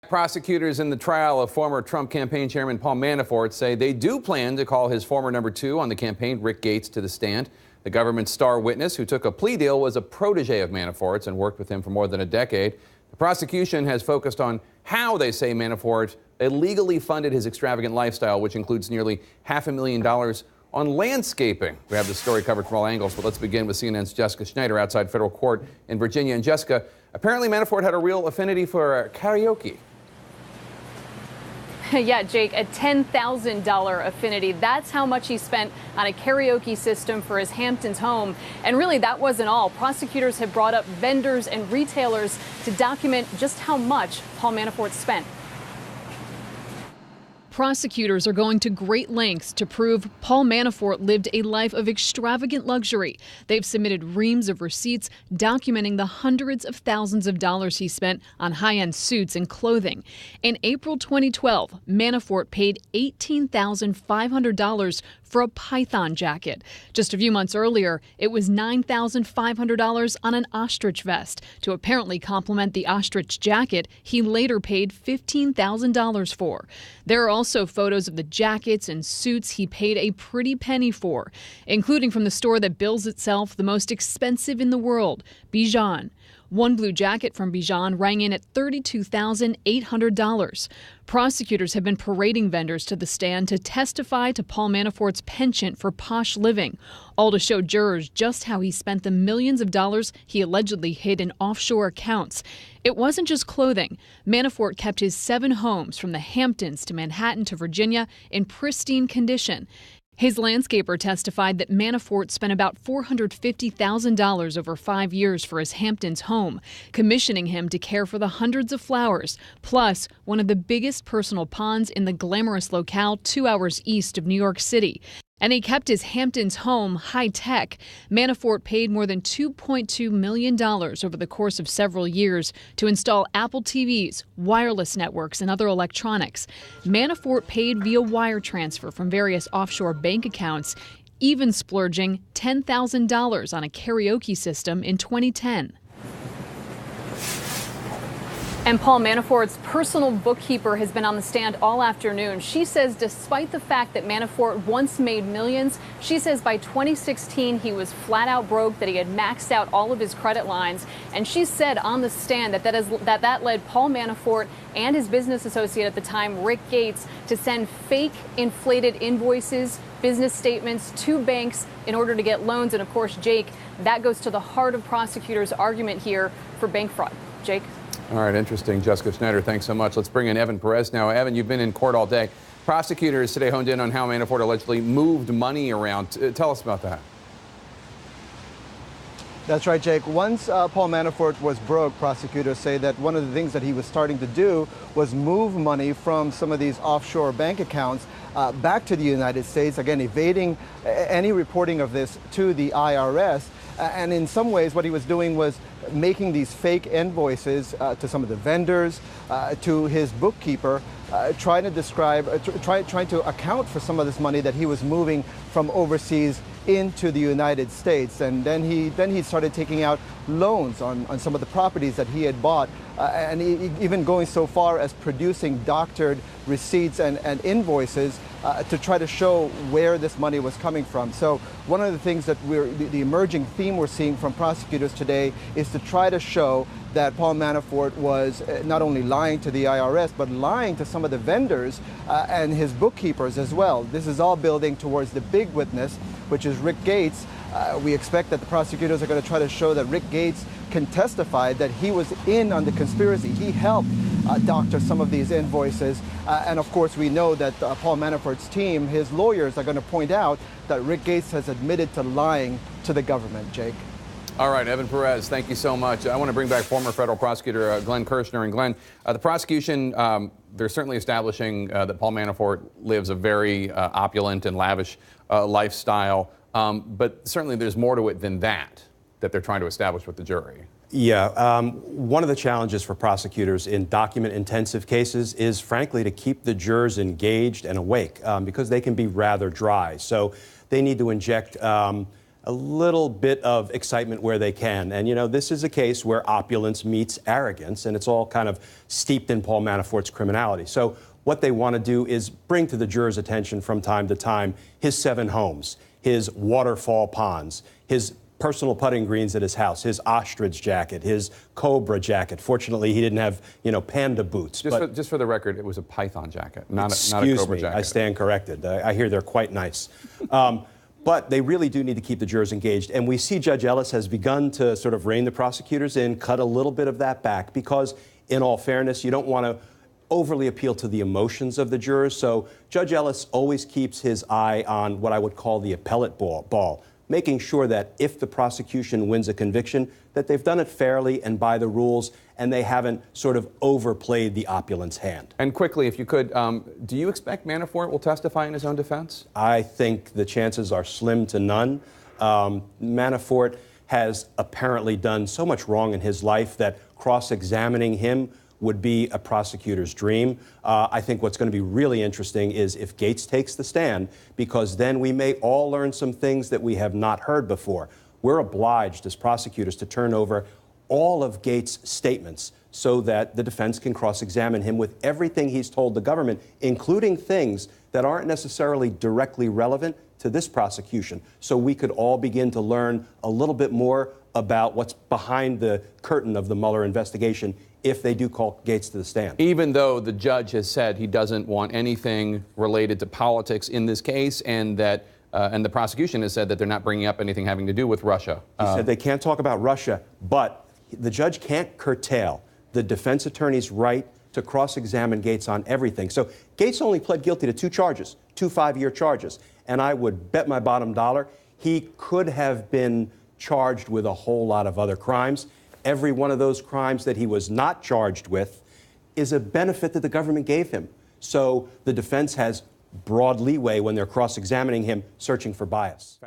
Prosecutors in the trial of former Trump campaign chairman Paul Manafort say they do plan to call his former number two on the campaign, Rick Gates, to the stand. The government's star witness, who took a plea deal, was a protege of Manafort's and worked with him for more than a decade. The prosecution has focused on how they say Manafort illegally funded his extravagant lifestyle, which includes nearly $500,000 on landscaping. We have the story covered from all angles, but let's begin with CNN's Jessica Schneider outside federal court in Virginia. And Jessica, apparently Manafort had a real affinity for karaoke. Yeah, Jake, a $10,000 affinity. That's how much he spent on a karaoke system for his Hamptons home. And really, that wasn't all. Prosecutors have brought up vendors and retailers to document just how much Paul Manafort spent. Prosecutors are going to great lengths to prove Paul Manafort lived a life of extravagant luxury. They've submitted reams of receipts documenting the hundreds of thousands of dollars he spent on high-end suits and clothing. In April 2012, Manafort paid $18,500 for a python jacket. Just a few months earlier, it was $9,500 on an ostrich vest. To apparently complement the ostrich jacket, he later paid $15,000 for. There are also photos of the jackets and suits he paid a pretty penny for, including from the store that bills itself the most expensive in the world, Bijan. One blue jacket from Bijan rang in at $32,800. Prosecutors have been parading vendors to the stand to testify to Paul Manafort's penchant for posh living, all to show jurors just how he spent the millions of dollars he allegedly hid in offshore accounts. It wasn't just clothing. Manafort kept his 7 homes from the Hamptons to Manhattan to Virginia in pristine condition. His landscaper testified that Manafort spent about $450,000 over 5 years for his Hamptons home, commissioning him to care for the hundreds of flowers, plus one of the biggest personal ponds in the glamorous locale 2 hours east of New York City. And he kept his Hamptons home high-tech. Manafort paid more than $2.2 million over the course of several years to install Apple TVs, wireless networks, and other electronics. Manafort paid via wire transfer from various offshore bank accounts, even splurging $10,000 on a karaoke system in 2010. And Paul Manafort's personal bookkeeper has been on the stand all afternoon. She says despite the fact that Manafort once made millions, she says by 2016 he was flat out broke, that he had maxed out all of his credit lines. And she said on the stand that led Paul Manafort and his business associate at the time, Rick Gates, to send fake inflated invoices, business statements to banks in order to get loans. And of course, Jake, that goes to the heart of prosecutors' argument here for bank fraud. Jake? All right, interesting. Jessica Schneider, thanks so much. Let's bring in Evan Perez now. Evan, you've been in court all day. Prosecutors today honed in on how Manafort allegedly moved money around. Tell us about that. That's right, Jake. Once Paul Manafort was broke, prosecutors say that one of the things that he was starting to do was move money from some of these offshore bank accounts back to the United States, again, evading any reporting of this to the IRS. And in some ways, what he was doing was making these fake invoices to some of the vendors, to his bookkeeper, trying to account for some of this money that he was moving from overseas into the United States. And then he started taking out loans on some of the properties that he had bought, and even going so far as producing doctored receipts and invoices to try to show where this money was coming from. So one of the things that the emerging theme we're seeing from prosecutors today is to try to show that Paul Manafort was not only lying to the IRS, but lying to some of the vendors and his bookkeepers as well. This is all building towards the big witness, which is Rick Gates. We expect that the prosecutors are going to try to show that Rick Gates can testify that he was in on the conspiracy. He helped doctor some of these invoices. And of course, we know that Paul Manafort's team, his lawyers, are going to point out that Rick Gates has admitted to lying to the government, Jake. All right, Evan Perez, thank you so much. I want to bring back former federal prosecutor Glenn Kirshner. And Glenn, the prosecution, they're certainly establishing that Paul Manafort lives a very opulent and lavish lifestyle. But certainly there's more to it than that they're trying to establish with the jury. Yeah, one of the challenges for prosecutors in document-intensive cases is, frankly, to keep the jurors engaged and awake because they can be rather dry. So they need to inject a little bit of excitement where they can. And, you know, this is a case where opulence meets arrogance, and it's all kind of steeped in Paul Manafort's criminality. So what they want to do is bring to the jurors' attention from time to time his 7 homes, his waterfall ponds, his personal putting greens at his house, his ostrich jacket, his cobra jacket. Fortunately, he didn't have, you know, panda boots. Just for the record, it was a python jacket, not a cobra jacket. I stand corrected. I hear they're quite nice. But they really do need to keep the jurors engaged. And we see Judge Ellis has begun to sort of rein the prosecutors in, cut a little bit of that back, because in all fairness, you don't want to overly appeal to the emotions of the jurors. So Judge Ellis always keeps his eye on what I would call the appellate ball, making sure that if the prosecution wins a conviction, that they've done it fairly and by the rules, and they haven't sort of overplayed the opulence hand. And quickly, if you could, do you expect Manafort will testify in his own defense? I think the chances are slim to none. Manafort has apparently done so much wrong in his life that cross-examining him would be a prosecutor's dream. I think what's going to be really interesting is if Gates takes the stand, because then we may all learn some things that we have not heard before. We're obliged as prosecutors to turn over all of Gates' statements so that the defense can cross-examine him with everything he's told the government, including things that aren't necessarily directly relevant to this prosecution. So we could all begin to learn a little bit more about what's behind the curtain of the Mueller investigation if they do call Gates to the stand. Even though the judge has said he doesn't want anything related to politics in this case, and that and the prosecution has said that they're not bringing up anything having to do with Russia. He said they can't talk about Russia, but the judge can't curtail the defense attorney's right to cross-examine Gates on everything. So Gates only pled guilty to 2 charges, 2 5-year charges. And I would bet my bottom dollar he could have been charged with a whole lot of other crimes. Every one of those crimes that he was not charged with is a benefit that the government gave him. So the defense has broad leeway when they're cross-examining him, searching for bias.